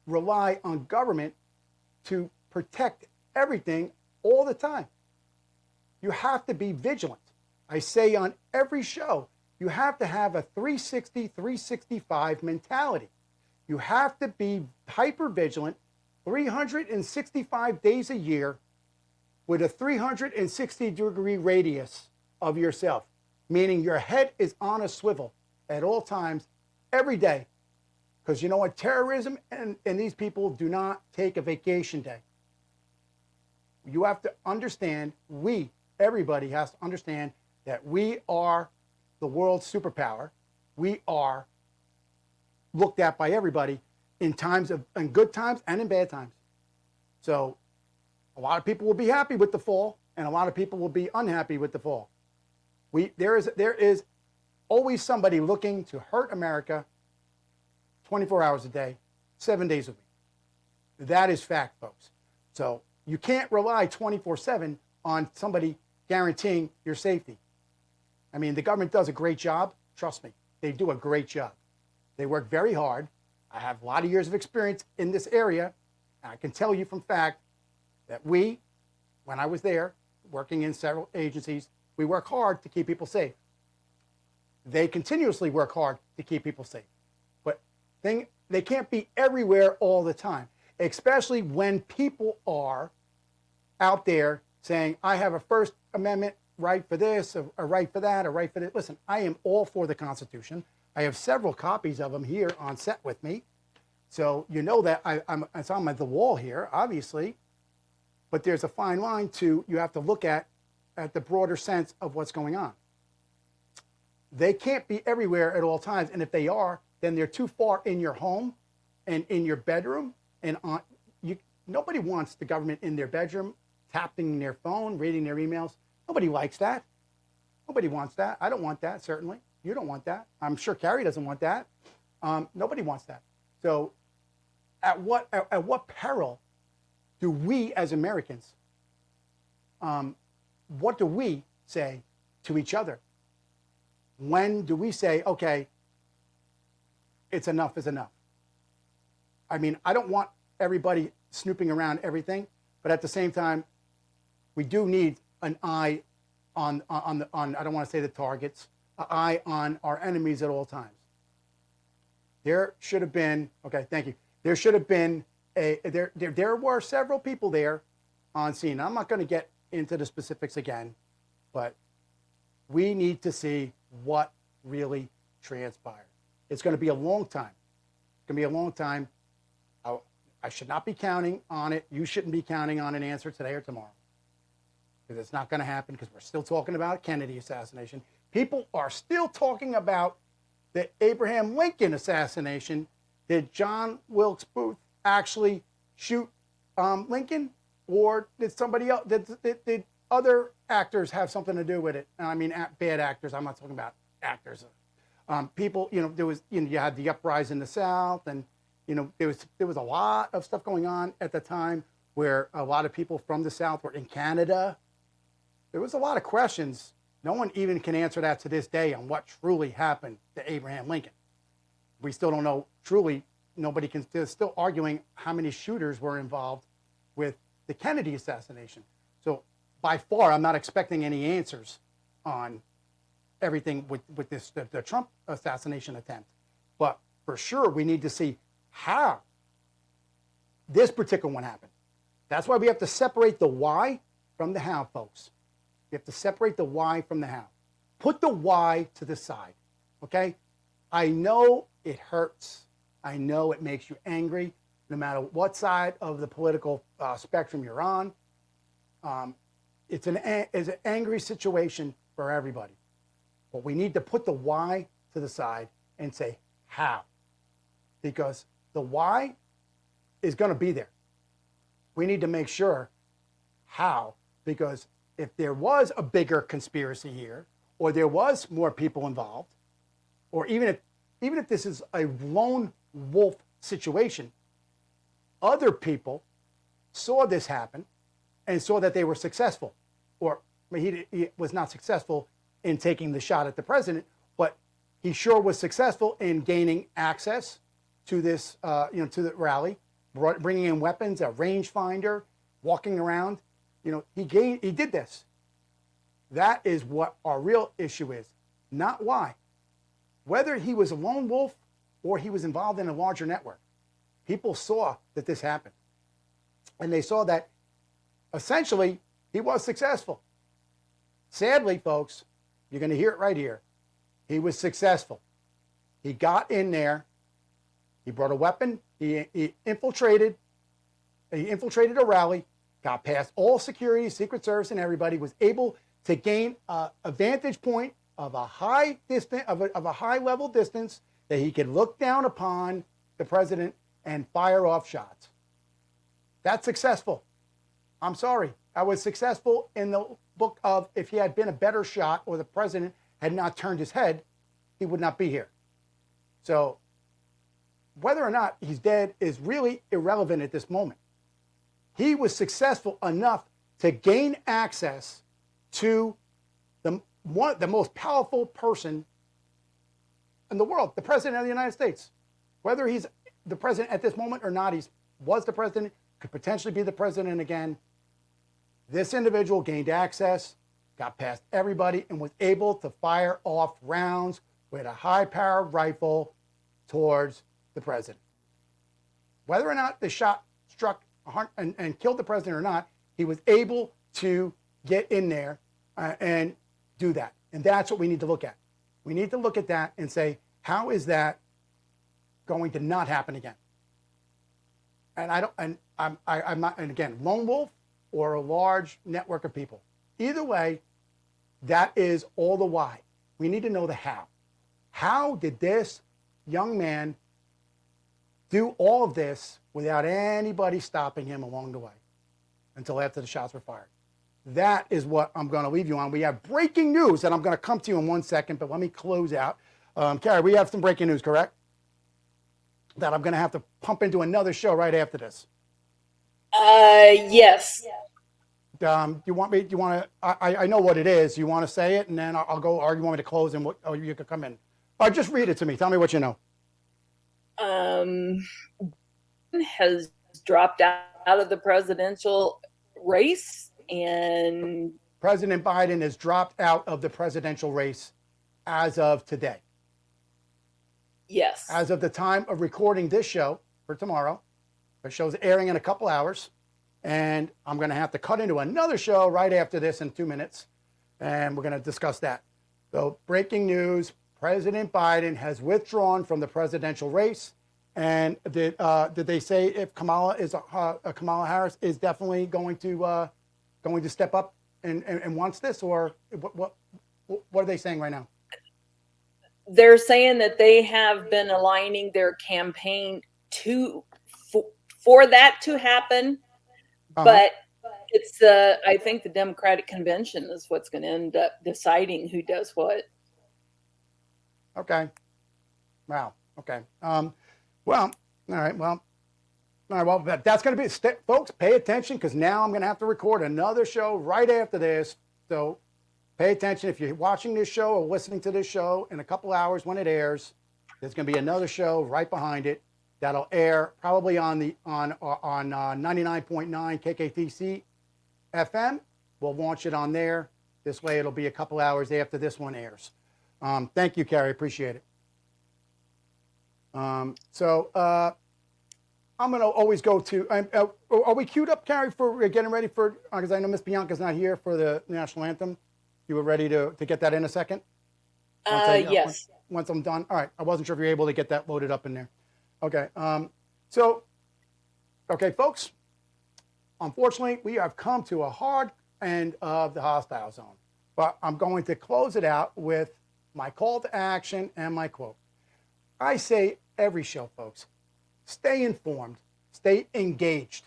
rely on government to protect everything all the time. You have to be vigilant. I say on every show, you have to have a 360, 365 mentality. You have to be hyper vigilant 365 days a year with a 360-degree radius of yourself, meaning your head is on a swivel at all times, every day. Because you know what? Terrorism and these people do not take a vacation day. You have to understand, everybody has to understand that we are the world's superpower. We are looked at by everybody in good times and in bad times. So a lot of people will be happy with the fall, and a lot of people will be unhappy with the fall. There is always somebody looking to hurt America 24 hours a day, 7 days a week. That is fact, folks. So you can't rely 24/7 on somebody guaranteeing your safety. I mean, the government does a great job. Trust me, they do a great job. They work very hard. I have a lot of years of experience in this area. And I can tell you from fact that when I was there, working in several agencies, we work hard to keep people safe. They continuously work hard to keep people safe. But they can't be everywhere all the time, especially when people are out there saying, I have a First Amendment right for this, a right for that, a right for this. Listen, I am all for the Constitution. I have several copies of them here on set with me. So you know that it's on the wall here, obviously. But there's a fine line you have to look at the broader sense of what's going on. They can't be everywhere at all times. And if they are, then they're too far in your home and in your bedroom. And nobody wants the government in their bedroom, tapping their phone, reading their emails. Nobody likes that. Nobody wants that. I don't want that, certainly. You don't want that. I'm sure Carrie doesn't want that. Nobody wants that. So at what peril do we as Americans, what do we say to each other? When do we say, okay, it's enough is enough? I mean, I don't want everybody snooping around everything, but at the same time, we do need an eye on I don't want to say the targets, an eye on our enemies at all times. There should have been, okay, thank you. There should have been there were several people there on scene. I'm not going to get into the specifics again, but we need to see what really transpired. It's going to be a long time. It's going to be a long time. I should not be counting on it. You shouldn't be counting on an answer today or tomorrow, because it's not going to happen, because we're still talking about Kennedy assassination. People are still talking about the Abraham Lincoln assassination. Did John Wilkes Booth actually shoot Lincoln, or did somebody else? Did other actors have something to do with it? I mean, bad actors. I'm not talking about actors. People, there was, you had the uprising in the South, and there was a lot of stuff going on at the time where a lot of people from the South were in Canada. There was a lot of questions. No one even can answer that to this day on what truly happened to Abraham Lincoln. We still don't know truly. Nobody can. They're still arguing how many shooters were involved with the Kennedy assassination. So by far, I'm not expecting any answers on everything with this the Trump assassination attempt. But for sure, we need to see how this particular one happened. That's why we have to separate the why from the how, folks. We have to separate the why from the how. Put the why to the side, okay? I know it hurts. I know it makes you angry, no matter what side of the political spectrum you're on. It's an angry situation for everybody. But we need to put the why to the side and say how. Because the why is going to be there. We need to make sure how, because if there was a bigger conspiracy here, or there was more people involved, or even if this is a lone wolf situation, other people saw this happen and saw that they were successful. Or he was not successful in taking the shot at the president, but he sure was successful in gaining access to this, to the rally, bringing in weapons, a rangefinder, walking around. He did this. That is what our real issue is, not why. Whether he was a lone wolf or he was involved in a larger network, people saw that this happened. And they saw that essentially he was successful. Sadly, folks, you're going to hear it right here. He was successful. He got in there. He brought a weapon. He infiltrated a rally, got past all security, Secret Service, and everybody, was able to gain a vantage point of a high level distance that he could look down upon the president and fire off shots. That's successful. I'm sorry. I was successful in the book of, if he had been a better shot or the president had not turned his head, he would not be here. So whether or not he's dead is really irrelevant at this moment. He was successful enough to gain access to the most powerful person in the world, the president of the United States. Whether he's the president at this moment or not, he was the president, could potentially be the president again. This individual gained access, got past everybody, and was able to fire off rounds with a high-powered rifle towards the president. Whether or not the shot struck and killed the president or not, he was able to get in there and do that. And that's what we need to look at. We need to look at that and say, how is that going to not happen again? And I'm not, and again, lone wolf or a large network of people. Either way, that is all the why. We need to know the how. How did this young man do all of this without anybody stopping him along the way until after the shots were fired? That is what I'm going to leave you on. We have breaking news that I'm going to come to you in 1 second, but let me close out. Carrie, we have some breaking news, correct? That I'm going to have to pump into another show right after this. Yes. You want me? You want to? I know what it is. You want to say it, and then I'll go. Or you want me to close, and you could come in. Or just read it to me. Tell me what you know. Has dropped out of the presidential race, and President Biden has dropped out of the presidential race. as of today. Yes. As of the time of recording this show for tomorrow, the show's airing in a couple hours, and I'm going to have to cut into another show right after this in 2 minutes, and we're going to discuss that. So, breaking news, President Biden has withdrawn from the presidential race. And did they say if Kamala Harris is definitely going to step up and wants this, or what are they saying right now? They're saying that they have been aligning their campaign for that to happen, but it's I think the Democratic convention is what's going to end up deciding who does what. Okay. Wow. Okay. Well, all right. Well, that's going to be, folks, pay attention, because now I'm going to have to record another show right after this. So pay attention. If you're watching this show or listening to this show in a couple hours when it airs, there's going to be another show right behind it that'll air probably on 99.9 KKTC FM. We'll launch it on there. This way it'll be a couple hours after this one airs. Thank you, Carrie. Appreciate it. So I'm going to always go to, are we queued up, Carrie, for getting ready for, because I know Miss Bianca's not here for the national anthem. You were ready to get that in a second? Yes. Once I'm done. All right. I wasn't sure if you were able to get that loaded up in there. Okay. Okay, folks, unfortunately, we have come to a hard end of the hostile zone, but I'm going to close it out with my call to action and my quote. I say every show, folks, stay informed, stay engaged.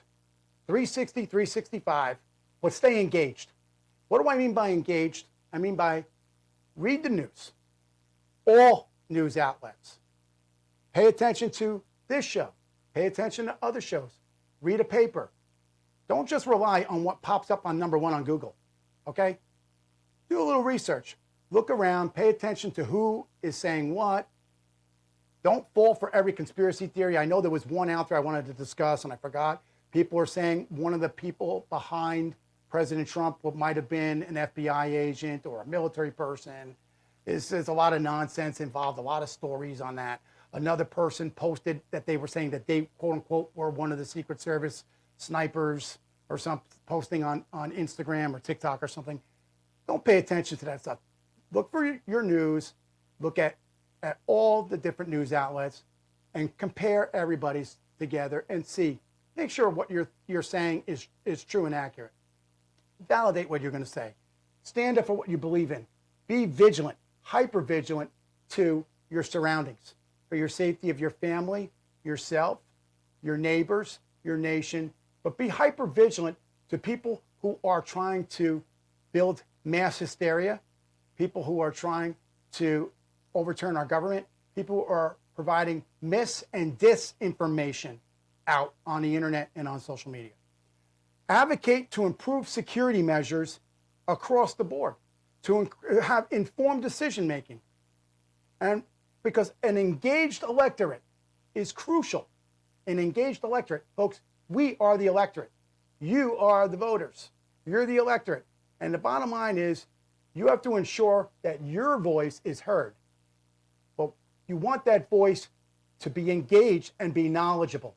360, 365, but stay engaged. What do I mean by engaged? I mean by read the news, all news outlets. Pay attention to this show. Pay attention to other shows. Read a paper. Don't just rely on what pops up on #1 on Google, okay? Do a little research. Look around. Pay attention to who is saying what. Don't fall for every conspiracy theory. I know there was one out there I wanted to discuss, and I forgot. People are saying one of the people behind President Trump might have been an FBI agent or a military person. There's a lot of nonsense involved, a lot of stories on that. Another person posted that they were saying that they, quote unquote, were one of the Secret Service snipers or some posting on Instagram or TikTok or something. Don't pay attention to that stuff. Look for your news. Look at all the different news outlets and compare everybody's together and see. Make sure what you're saying is true and accurate. Validate what you're going to say. Stand up for what you believe in. Be vigilant, hyper vigilant to your surroundings for your safety of your family, yourself, your neighbors, your nation. But be hyper vigilant to people who are trying to build mass hysteria, people who are trying to overturn our government, people who are providing mis and disinformation out on the internet and on social media. Advocate to improve security measures across the board, to have informed decision making. And because an engaged electorate is crucial. An engaged electorate, folks, we are the electorate. You are the voters. You're the electorate. And the bottom line is you have to ensure that your voice is heard. But you want that voice to be engaged and be knowledgeable.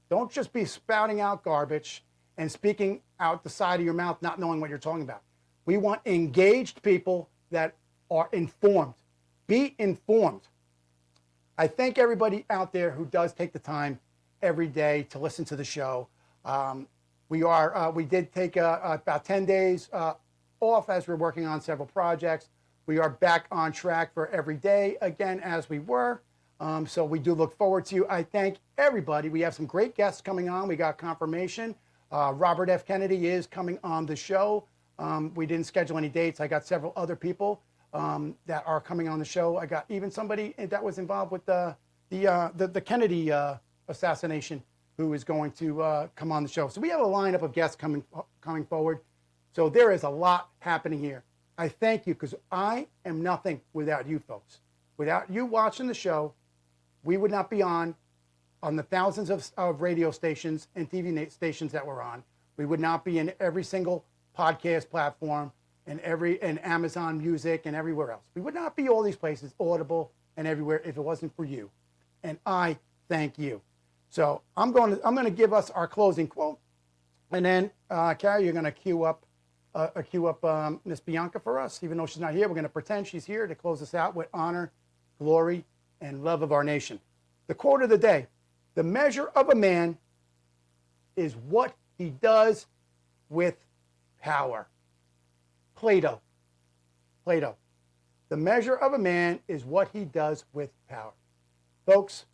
Don't just be spouting out garbage and speaking out the side of your mouth, not knowing what you're talking about. We want engaged people that are informed. Be informed. I thank everybody out there who does take the time every day to listen to the show. We did take about 10 days off as we're working on several projects. We are back on track for every day again as we were. So we do look forward to you. I thank everybody. We have some great guests coming on. We got confirmation. Robert F. Kennedy is coming on the show. We didn't schedule any dates. I got several other people that are coming on the show. I got even somebody that was involved with the Kennedy assassination who is going to come on the show. So we have a lineup of guests coming forward. So there is a lot happening here. I thank you because I am nothing without you folks. Without you watching the show, we would not be on the thousands of radio stations and TV stations that we're on. We would not be in every single podcast platform. and Amazon Music and everywhere else. We would not be all these places, Audible and everywhere, if it wasn't for you. And I thank you. So I'm going to give us our closing quote, and then Carrie, you're going to cue up Miss Bianca for us. Even though she's not here, we're going to pretend she's here to close us out with honor, glory, and love of our nation. The quote of the day: "The measure of a man is what he does with power." Plato. The measure of a man is what he does with power. Folks,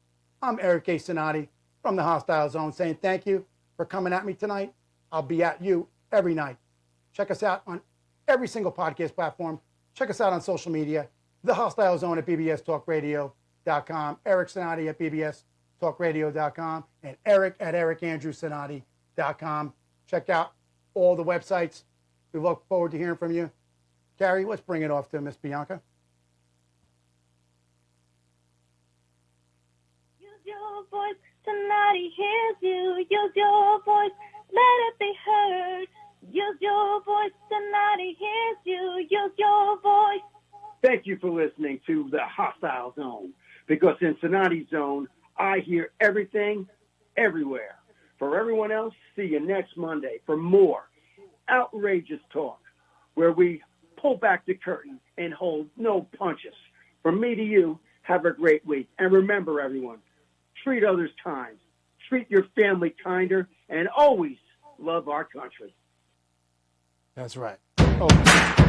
I'm Eric A. Cinotti from the Hostile Zone saying thank you for coming at me tonight. I'll be at you every night. Check us out on every single podcast platform. Check us out on social media. The Hostile Zone at bbstalkradio.com. Eric Cinotti at bbstalkradio.com. And Eric at ericandrewcinotti.com. Check out all the websites. We look forward to hearing from you. Carrie, let's bring it off to Miss Bianca. Use your voice, Cinotti hears you. Use your voice, let it be heard. Use your voice, Cinotti hears you. Use your voice. Thank you for listening to the Hostile Zone, because in Cinotti's Zone, I hear everything, everywhere. For everyone else, see you next Monday for more outrageous talk, where we pull back the curtain and hold no punches. From me to you, have a great week. And remember, everyone, treat others kind, treat your family kinder, and always love our country. That's right. Oh.